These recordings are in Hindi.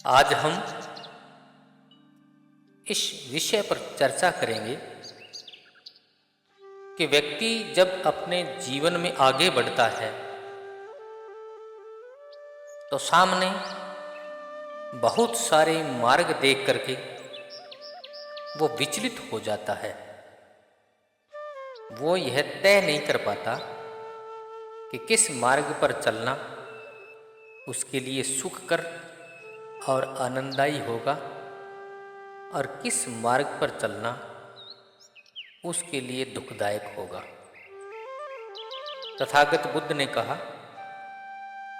आज हम इस विषय पर चर्चा करेंगे कि व्यक्ति जब अपने जीवन में आगे बढ़ता है तो सामने बहुत सारे मार्ग देख करके वो विचलित हो जाता है। वो यह तय नहीं कर पाता कि किस मार्ग पर चलना उसके लिए सुखकर और आनंददायी होगा और किस मार्ग पर चलना उसके लिए दुखदायक होगा। तथागत बुद्ध ने कहा,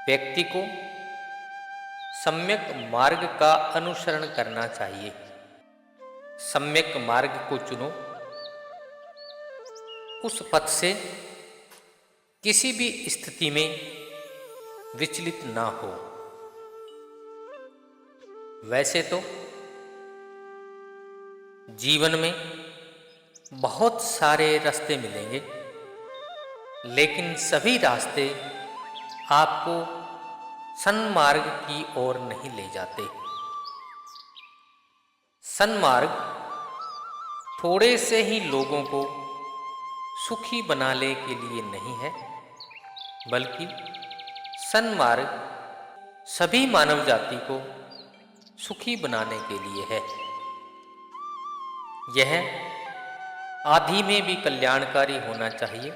व्यक्ति को सम्यक मार्ग का अनुसरण करना चाहिए। सम्यक मार्ग को चुनो, उस पथ से किसी भी स्थिति में विचलित ना हो। वैसे तो जीवन में बहुत सारे रास्ते मिलेंगे, लेकिन सभी रास्ते आपको सन्मार्ग की ओर नहीं ले जाते। सन्मार्ग थोड़े से ही लोगों को सुखी बनाने के लिए नहीं है, बल्कि सन्मार्ग सभी मानव जाति को सुखी बनाने के लिए है। यह आदि में भी कल्याणकारी होना चाहिए,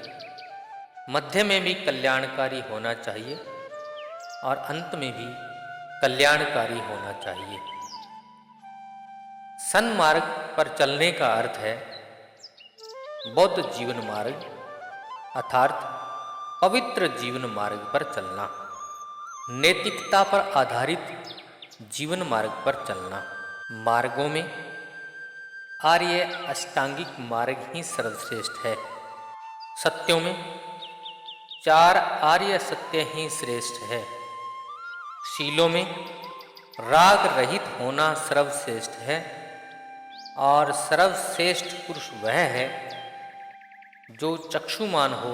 मध्य में भी कल्याणकारी होना चाहिए और अंत में भी कल्याणकारी होना चाहिए। सन्मार्ग पर चलने का अर्थ है बौद्ध जीवन मार्ग अर्थात पवित्र जीवन मार्ग पर चलना, नैतिकता पर आधारित जीवन मार्ग पर चलना। मार्गों में आर्य अष्टांगिक मार्ग ही सर्वश्रेष्ठ है। सत्यों में 4 आर्य सत्य ही श्रेष्ठ है। शीलों में राग रहित होना सर्वश्रेष्ठ है और सर्वश्रेष्ठ पुरुष वह है जो चक्षुमान हो,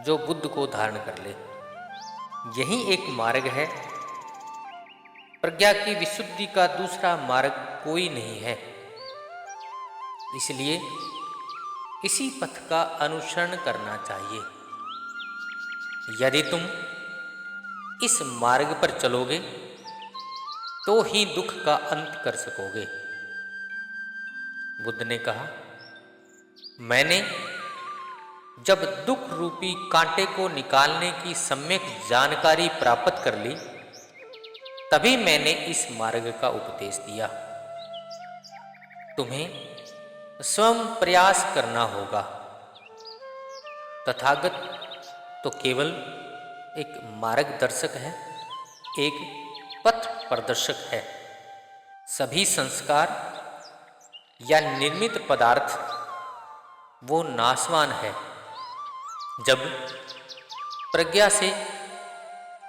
जो बुद्ध को धारण कर ले। यही एक मार्ग है। प्रज्ञा की विशुद्धि का दूसरा मार्ग कोई नहीं है। इसलिए इसी पथ का अनुसरण करना चाहिए। यदि तुम इस मार्ग पर चलोगे तो ही दुख का अंत कर सकोगे। बुद्ध ने कहा, मैंने जब दुख रूपी कांटे को निकालने की सम्यक जानकारी प्राप्त कर ली, तभी मैंने इस मार्ग का उपदेश दिया। तुम्हें स्वयं प्रयास करना होगा। तथागत तो केवल एक मार्गदर्शक है, एक पथ प्रदर्शक है। सभी संस्कार या निर्मित पदार्थ वो नाशवान है। जब प्रज्ञा से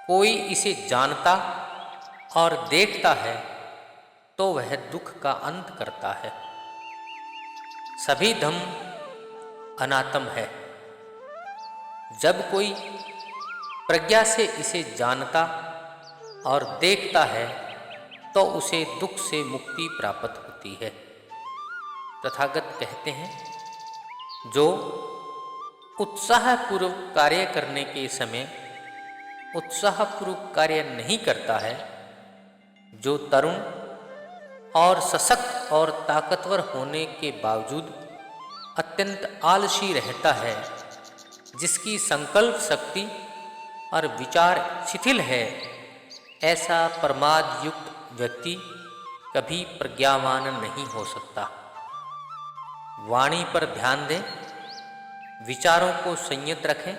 कोई इसे जानता और देखता है तो वह दुख का अंत करता है। सभी धम्म अनात्म है। जब कोई प्रज्ञा से इसे जानता और देखता है तो उसे दुख से मुक्ति प्राप्त होती है। तथागत कहते हैं, जो उत्साहपूर्वक कार्य करने के समय उत्साहपूर्वक कार्य नहीं करता है, जो तरुण और सशक्त और ताकतवर होने के बावजूद अत्यंत आलसी रहता है, जिसकी संकल्प शक्ति और विचार शिथिल है, ऐसा प्रमाद युक्त व्यक्ति कभी प्रज्ञावान नहीं हो सकता। वाणी पर ध्यान दें, विचारों को संयत रखें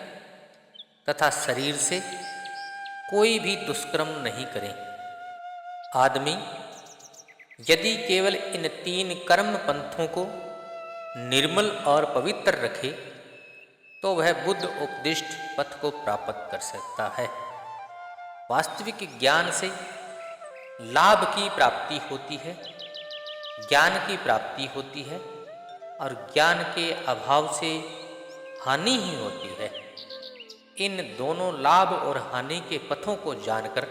तथा शरीर से कोई भी दुष्कर्म नहीं करें। आदमी यदि केवल इन 3 कर्म पंथों को निर्मल और पवित्र रखे तो वह बुद्ध उपदिष्ट पथ को प्राप्त कर सकता है। वास्तविक ज्ञान से लाभ की प्राप्ति होती है, ज्ञान की प्राप्ति होती है और ज्ञान के अभाव से हानि ही होती है। इन दोनों लाभ और हानि के पथों को जानकर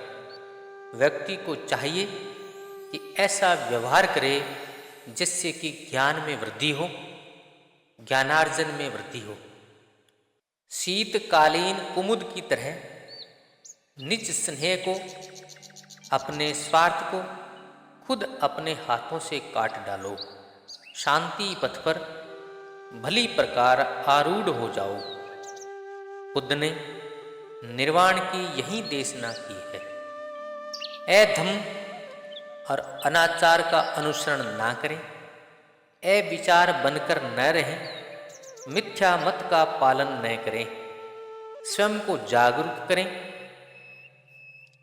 व्यक्ति को चाहिए कि ऐसा व्यवहार करे जिससे कि ज्ञान में वृद्धि हो, ज्ञानार्जन में वृद्धि हो। शीतकालीन कुमुद की तरह निज स्नेह को, अपने स्वार्थ को खुद अपने हाथों से काट डालो। शांति पथ पर भली प्रकार आरूढ़ हो जाओ। बुद्ध ने निर्वाण की यही देशना की है। अधम और अनाचार का अनुसरण ना करें, अविचार बनकर न रहें, मिथ्या मत का पालन न करें, स्वयं को जागरूक करें,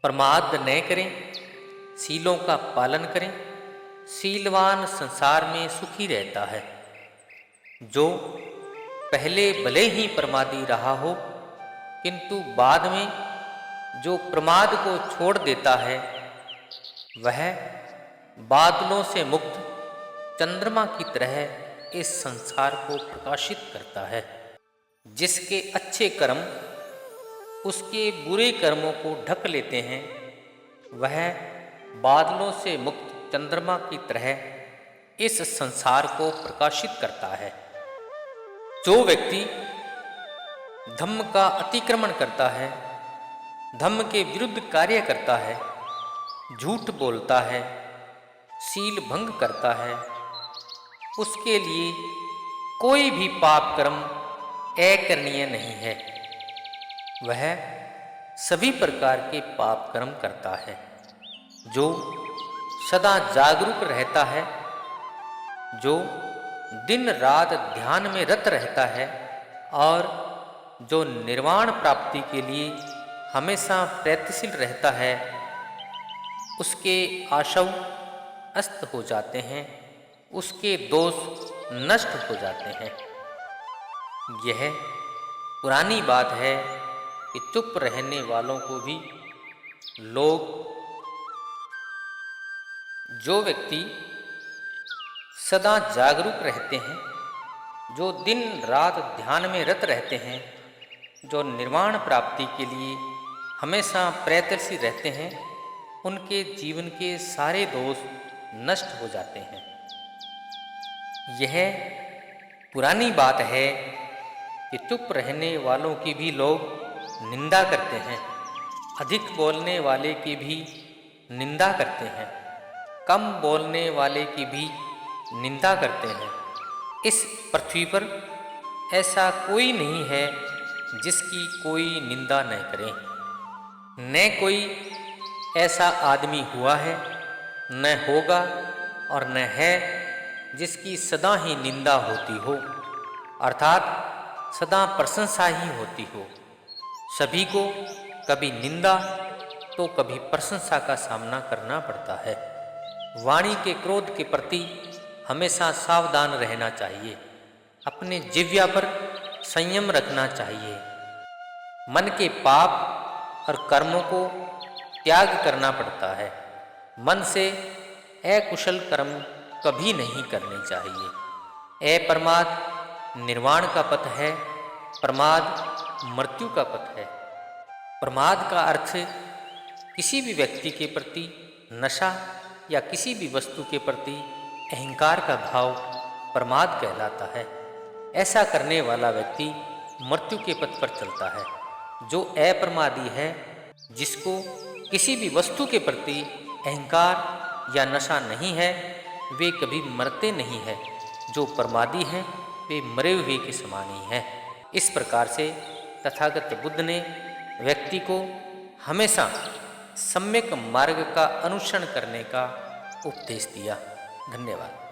प्रमाद न करें, शीलों का पालन करें। शीलवान संसार में सुखी रहता है। जो पहले भले ही प्रमादी रहा हो, किंतु बाद में जो प्रमाद को छोड़ देता है, वह बादलों से मुक्त चंद्रमा की तरह इस संसार को प्रकाशित करता है। जिसके अच्छे कर्म उसके बुरे कर्मों को ढक लेते हैं, वह बादलों से मुक्त चंद्रमा की तरह इस संसार को प्रकाशित करता है। जो व्यक्ति धम्म का अतिक्रमण करता है, धम्म के विरुद्ध कार्य करता है, झूठ बोलता है, शील भंग करता है, उसके लिए कोई भी पाप कर्म अकरणीय नहीं है। वह सभी प्रकार के पाप कर्म करता है। जो सदा जागरूक रहता है, जो दिन रात ध्यान में रत रहता है और जो निर्वाण प्राप्ति के लिए हमेशा प्रयत्नशील रहता है, उसके आशव अस्त हो जाते हैं, उसके दोष नष्ट हो जाते हैं। यह पुरानी बात है कि चुप रहने वालों को भी लोग, जो व्यक्ति सदा जागरूक रहते हैं, जो दिन रात ध्यान में रत रहते हैं, जो निर्वाण प्राप्ति के लिए हमेशा प्रयत्नशील रहते हैं, उनके जीवन के सारे दोष नष्ट हो जाते हैं। यह पुरानी बात है कि चुप रहने वालों की भी लोग निंदा करते हैं, अधिक बोलने वाले की भी निंदा करते हैं, कम बोलने वाले की भी निंदा करते हैं। इस पृथ्वी पर ऐसा कोई नहीं है जिसकी कोई निंदा न करे। न कोई ऐसा आदमी हुआ है, न होगा और न है जिसकी सदा ही निंदा होती हो, अर्थात सदा प्रशंसा ही होती हो। सभी को कभी निंदा तो कभी प्रशंसा का सामना करना पड़ता है। वाणी के क्रोध के प्रति हमेशा सावधान रहना चाहिए। अपने जिह्वा पर संयम रखना चाहिए। मन के पाप और कर्मों को त्याग करना पड़ता है। मन से अकुशल कर्म कभी नहीं करने चाहिए। अप्रमाद निर्वाण का पथ है, प्रमाद मृत्यु का पथ है। प्रमाद का अर्थ किसी भी व्यक्ति के प्रति नशा या किसी भी वस्तु के प्रति अहंकार का भाव प्रमाद कहलाता है। ऐसा करने वाला व्यक्ति मृत्यु के पथ पर चलता है। जो अप्रमादी है, जिसको किसी भी वस्तु के प्रति अहंकार या नशा नहीं है, वे कभी मरते नहीं हैं। जो प्रमादी हैं, वे मरे हुए के समान ही हैं। इस प्रकार से तथागत बुद्ध ने व्यक्ति को हमेशा सम्यक मार्ग का अनुसरण करने का उपदेश दिया। धन्यवाद।